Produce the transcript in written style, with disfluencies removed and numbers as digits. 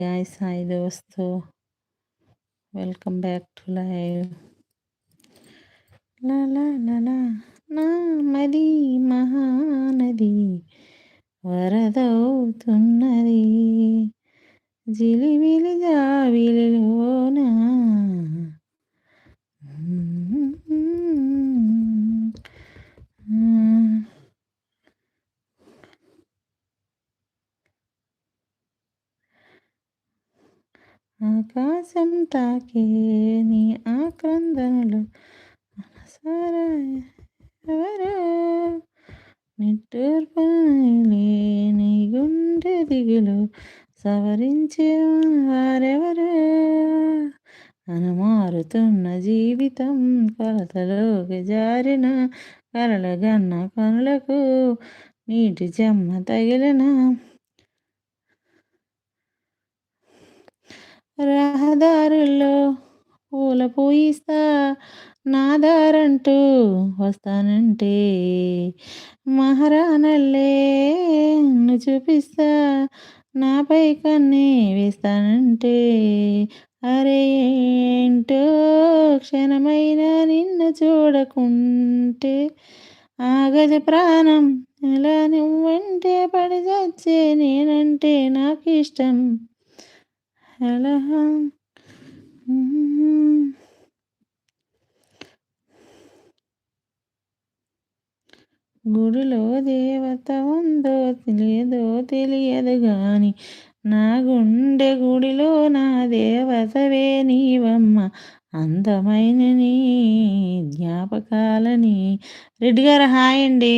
guys, hi dosto. Welcome back to live. La la la la. నామది మహానది వరదవుతున్నది జిలిబిలి జాబిలిలోన ఆకాశం తాకే నీ ఆక్రందనలు మనసారా ఎవరో నిట్టూర్పలే నీ గుండె దిగులు సవరించే వారెవరో అనుమారుతున్న జీవితం కలతలోకి జారిన కలలగన్న కనులకు నీటి చెమ్మ తగిలిన రహదారుల్లో పూల పూయిస్తా నా దారంటూ వస్తానంటే మహారాణల్లే చూపిస్తా నాపై కన్నే వేస్తానంటే అరే ఏంటో క్షణమైన నిన్ను చూడకుంటే ఆగదు ప్రాణం ఇలా నువ్వంటే పడి చచ్చే నేనంటే నాకు ఇష్టం ఎలా గుడిలో దేవత ఉందో లేదో తెలియదు గాని నా గుండె గుడిలో నా దేవతవే నీవమ్మ అందమైన నీ జ్ఞాపకాలని రెడ్డి గారు హాయ్ అండి.